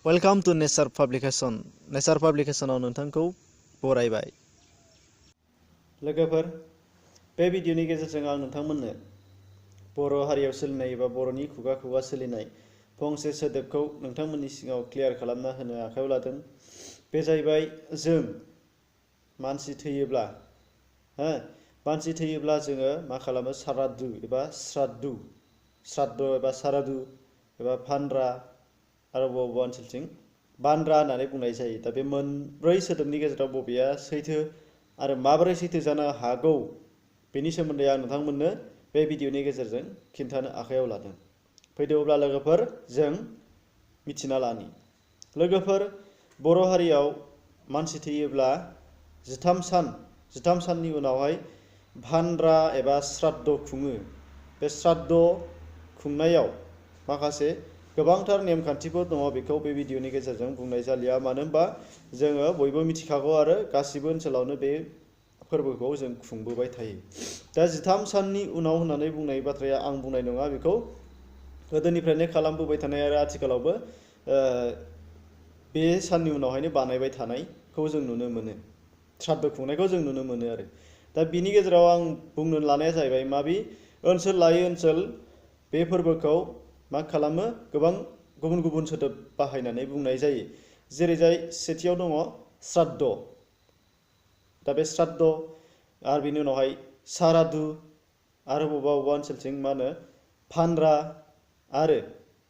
Welcome to nature publication. नेचार पाब्लिकेशनाव नोंथांखौ बरायबाय। लोगोफोर, बे भिडिअनि गेजेरजों आं नोंथांमोननो बर' हारियाव सोलिनाय एबा बर'नि खुगा खुगा सोलिनाय फंसे सोदोबखौ नोंथांमोननि सिगाङाव क्लियार खालामना होनो आखायाव लादों। बे जाहैबाय जों मानसि थैयोब्ला जोङो मा खालामो? सारादु एबा श्राद्ध एबा सारादु एबा फानद्रा आरो बबेबा ओनसोलथिं बान्द्रा होननानै बुंनाय जायो। दा बे मोनब्रै सोदोबनि गेजेराव बबेया सैथो आरो माबोरै सैथो जानो हागौ बेनि सोमोन्दै आं नोंथांमोननो बे भिडिअनि गेजेरजों खिन्थानो आखायाव लादों। फैदो अब्ला लोगोफोर जों मिथिना लानि। लोगोफोर, बर' हारियाव मानसि थैयोब्ला 13 साननि उनावहाय भान्द्रा एबा श्राद्ध खुङो। बे श्राद्ध खुंनायाव माखासे गोबांथार नेमखान्थिफोर दङ। बेखौ बे भिडिअनि गेजेरजों बुंनाय जालिया, मानो होनबा जोङो बयबो मिथिखागौ आरो गासिबो ओनसोलावनो बे फोरबोखौ जों खुंबोबाय थायो। दा 13 साननि उनाव होननानै बुंनाय बाथ्राया आं बुंनाय नङा, बेखौ गोदोनिफ्रायनो खालामबोबाय थानाय आरो आथिखालावबो बे साननि उनावहायनो बानायबाय थानायखौ जों नुनो मोनो। श्राद्ध खुंनायखौ जों नुनो मोनो आरो दा बिनि गेजेराव आं बुंनो लानाया जाहैबाय माबि ओनसोल लायै ओनसोल बे फोरबोखौ मा खालामो? गोबां गुबुन गुबुन सोदोब बाहायनानै बुंनाय जायो। जेरैजाय सेथियाव दङ श्राद्ध। दा बे श्राद्ध आरो बिनि उनावहाय सारादु आरो बबेबा ओनसोलथिं मा होनो? फानद्रा आरो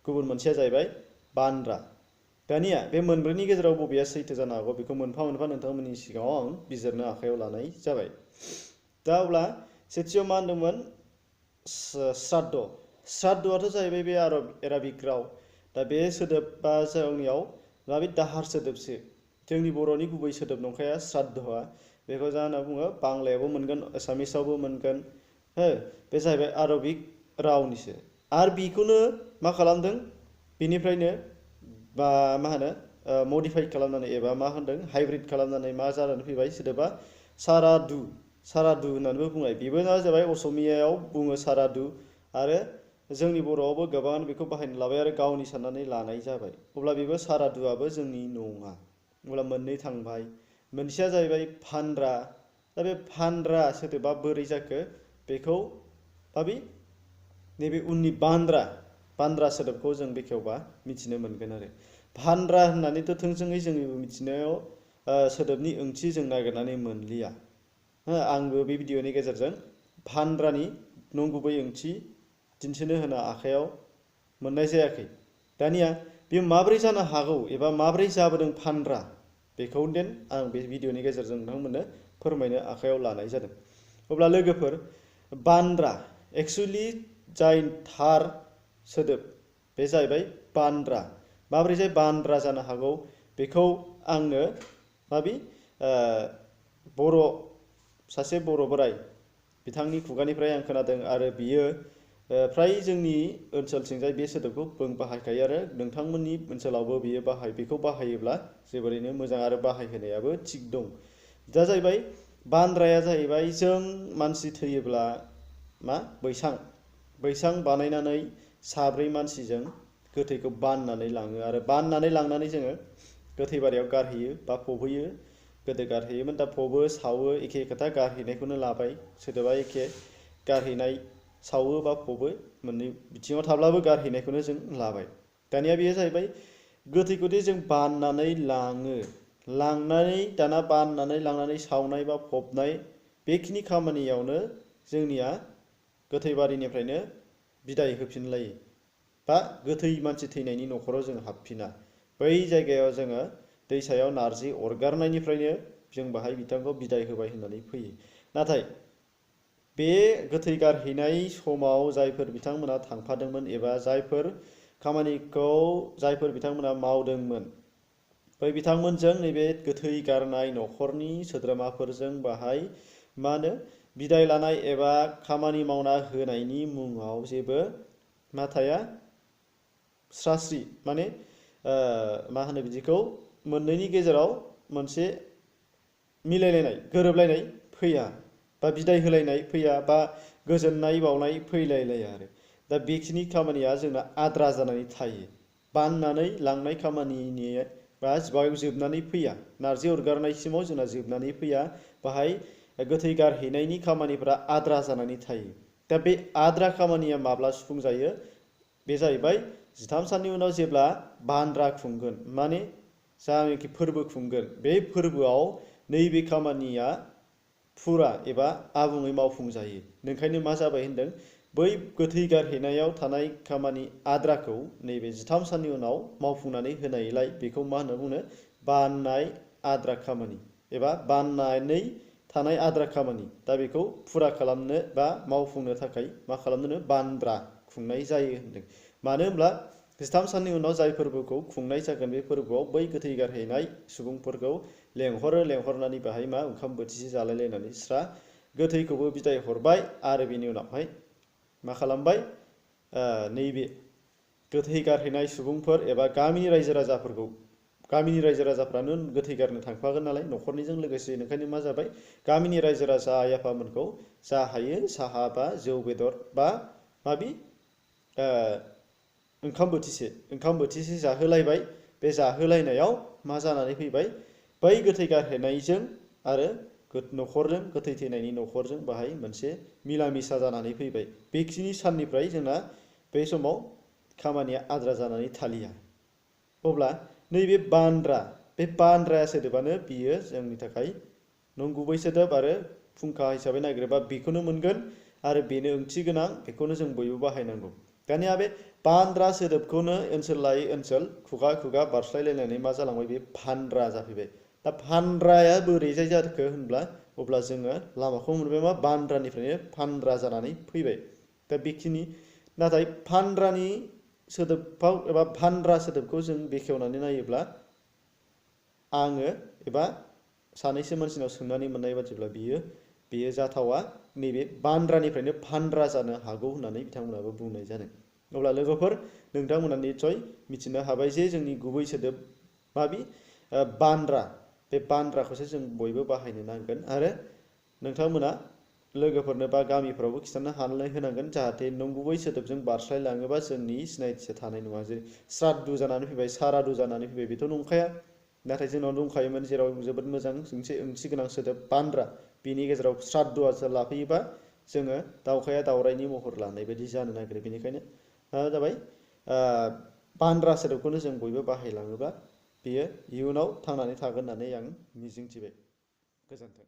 गुबुन मोनसेया जाहैबाय बान्द्रा। दानिया बे मोनब्रैनि गेजेराव बबेया सैथो जानो हागौ बेखौ मोनफा मोनफा नोंथांमोननि सिगाङाव आं बिजिरनो आखायाव लानाय जाबाय। दा अब्ला सेथियाव मा होनदोंमोन? श्राद्ध। श्राद्धआथ' जाहैबाय बे एराबिक राव। दा बे सोदोबा जोंनियाव माबे दाहार सोदोबसो, जोंनि बर'नि गुबै सोदोब नंखाया श्राद्धआ। बेखौ जा होनना बुङो, बांलायावबो मोनगोन, एसामिसावबो मोनगोन। बे जाहैबाय आरबिक रावनिसो। आरो बेखौनो मा खालामदों? बेनिफ्रायनो मा होनो? मडिफाइ खालामनानै एबा मा होनदों? हाइब्रिद खालामनानै मा जानानै फैबाय सोदोबा? सारादु होननानैबो बुंनाय। बेबो मा जाबाय? असमियायाव बुङो सारादु आरो जोंनि बर'आवबो गोबाङानो बेखौ बाहायनो लाबाय आरो गावनि साननानै लानाय जाबाय। अब्ला बेबो सारादुआबो जोंनि नङा। अब्ला मोननै थांबाय। मोनसेया जाहैबाय फानद्रा। दा बे फानद्रा सोदोबा बोरै जाखो? बेखौ नैबे उननि बान्द्रा सोदोबखौ जों बेखेवबा मिथिनो मोनगोन आरो भान्द्रा होननानैथ' थोंजोङै जोंनि मिथिनायाव सोदोबनि ओंथि जों नागिरनानै मोनलिया। आंबो बे भिडिअनि गेजेरजों भान्द्रानि नंगुबै ओंथि दिन्थिनो होनो आखायाव मोननाय जायाखै। दानिया बे माब्रै जानो हागौ एबा माब्रै जाबोदों फानद्रा, बेखौ आं बे भिडिअनि गेजेरजों नोंथांमोननो फोरमायनो आखायाव लानाय जादों। अब्ला लोगोफोर, बान्द्रा एक्सुवेलि जाय थार सोदोब बे जाहैबाय बान्द्रा। माब्रै जाय बान्द्रा जानो हागौ बेखौ आंनो सासे बर' बोराय बिथांनि खुगानिफ्राय आं खोनादों आरो बियो फ्राय जोंनि ओनसोलथिंजाय बे सोदोबखौ बाहायखायो आरो नोंथांमोननि ओनसोलावबो बेखौ बाहायोब्ला जोबोरैनो मोजां आरो बाहायहोनायाबो थिग दं। दा जाहैबाय बान्द्राया जाहैबाय जों मानसि थैयोब्ला बैसां बानायनानै साब्रै मानसिजों गोथैखौ बाननानै लाङो आरो बाननानै लांनानै जोङो गोथै बारियाव गारहैयो बा फबहैयो। गोदो गारहैयोमोन, दा फबो सावो, एखे खोथा, गारहैनायखौनो लाबाय, सोदोबा एखे। गारहैनाय, सावो बा फबो मोननै बिथिङाव थाब्लाबो गारहैनायखौनो जों लाबाय। दानिया बेयो जाहैबाय गोथैखौदि जों बाननानै लाङो, दाना बाननानै लांनानै सावनाय बा फबनाय बेखिनि खामानियावनो जोंनिया गोथै बारिनिफ्रायनो बिदाय होफिनलायो बा गोथै मानसि थैनायनि न'खराव जों हाबफिना। बै जायगायाव जोङो दैसायाव नारजि अरगारनायनिफ्रायनो जों बाहाय बिथांखौ बिदाय होबाय होननानै फैयो। नाथाय बे गोथै गारहैनाय समाव जायफोर बिथांमोना थांफादोंमोन एबा जायफोर खामानिखौ बिथांमोना मावदोंमोन, बै बिथांमोनजों नैबे गोथै गारनाय न'खरनि सोद्रोमाफोरजों बाहाय बिदाय लानाय एबा खामानि मावना होनायनि मुङाव जेबो थाया, स्रास्रि बिदिखौ मोननैनि गेजेराव मोनसे मिलायलायनाय, गोरोबलायनाय फैया बा बिदाय होलायनाय फैया बा गोजोननाय बावनाय फैलायलाया आरो दा बेखिनि खामानिया जोंना आद्रा जानानै थायो बाननानै लांनाय खामानिनि बा बाहाय जोबनानै फैया नारजि अरगारनायसिमाव जोंना जोबनानै फैया बाहाय गोथै गारहैनायनि खामानिफोरा आद्रा जानानै थायो दा बे आद्रा खामानिया माब्ला सुफुं जायो बे जाहैबाय 13 साननि उनाव जेब्ला बानरा खुंगोन माने जानाखि फोरबो खुंगोन बे फोरबोआव नैबे खामानिया फुरा एबा आबुङै मावफुंजायो नोंखायनो मा जाबाय होनदों बै गोथै गारहैनायाव थानाय खामानि आद्राखौ नैबे 13 साननि उनाव मावफुंनानै होनायलाय बेखौ मा होनना बुङो बाननाय आद्रा खामानि एबा बाननानै थानाय आद्रा खामानि दा बेखौ फुरा खालामनो बा मावफुंनो थाखाय मा खालामनो बानद्रा खुंनाय जायो होनदों मानो होनब्ला 13 साननि उनाव जाय फोरबोखौ खुंनाय जागोन बे फोरबोआव बै गोथै गारहैनाय सुबुंफोरखौ लेंहरनानै बाहाय मा ओंखाम बोथिसे जालायलायनानै स्रा गोथैखौबो बिदाय हरबाय आरो बेनि उनावहाय मा खालामबाय नैबे गोथै गारहैनाय सुबुंफोर एबा गामिनि रायजो राजाफ्रानो गोथै गारनो थांफागोन नालाय न'खरनिजों लोगोसे ओंखायनो मा जाबाय गामिनि रायजो राजा आइ आफामोनखौ जा हायो साहा बा जौ बेदर बा माबि ओंखाम बोथिसे जाहोलायबाय बे जाहोलायनायाव मा जानानै फैबाय बै गोथै गारहैनायजों आरो न'खरजों गोथै थैनायनि न'खरजों बाहाय मोनसे मिला मिसा जानानै फैबाय बेखिनि साननिफ्राय जोंना बे समाव खामानिया आद्रा जानानै थालिया अब्ला नैबे बानद्राया सोदोबानो बियो जोंनि थाखाय नंगुबै सोदोब आरो फुंखा हिसाबै नागिरोबा बेखौनो मोनगोन आरो बेनो ओंथि गोनां बेखौनो जों बयबो बाहायनांगौ दानिया बे बानद्रा सोदोबखौनो ओनसोल लायै ओनसोल खुगा खुगा बारस्लायलायनानै मा जालांबाय बे भान्द्रा जाफैबाय दा भान्द्राया बोरैजाय जाखो होनब्ला अब्ला जोङो लामाखौ मोनबाय मा बानद्रानिफ्रायनो भान्द्रा जानानै फैबाय दा बेखिनि नाथाय भान्द्रानि सोदोबाव एबा भान्द्रा सोदोबखौ जों बेखेवनानै नायोब्ला आङो एबा सानैसो मानसिनाव सोंनानै मोननाय बादिब्ला बेयो जाथावा नैबे बानद्रानिफ्रायनो भान्द्रा जानो हागौ होननानै बिथांमोनाबो बुंनाय जादों अब्ला लोगोफोर नोंथांमोना निसय मिथिनो हाबाय जे जोंनि गुबै सोदोब माबि बानद्रा बे बानद्राखौसो जों बयबो बाहायनो नांगोन आरो नोंथांमोना लोगोफोरनो बा गामिफ्रावबो खिन्थानो हानानै होनांगोन जाहाथे नंगुबै सोदोबजों बारस्लायलाङोबा जोंनि सिनायथिया थानाय नङा जेरै श्राद्दु जानानै फैबाय सारादु जानानै फैबाय बेथ' नंखाया नाथाय जोंनाव दंखायोमोन जेराव जोबोद मोजां मोनसे ओंथि गोनां सोदोब बानद्रा बेनि गेजेराव श्राद्दुआ लाफैयोबा जोङो दावखाया दावरायनि महर लानाय बायदि जानो नागिरो बेनिखायनो जाबाय बानद्रा सोदोबखौनो जों बयबो बाहायलाङोबा बेयो इयुनाव थांनानै थागोन होननानै आं मिजिंथिबाय गोजोन्थों।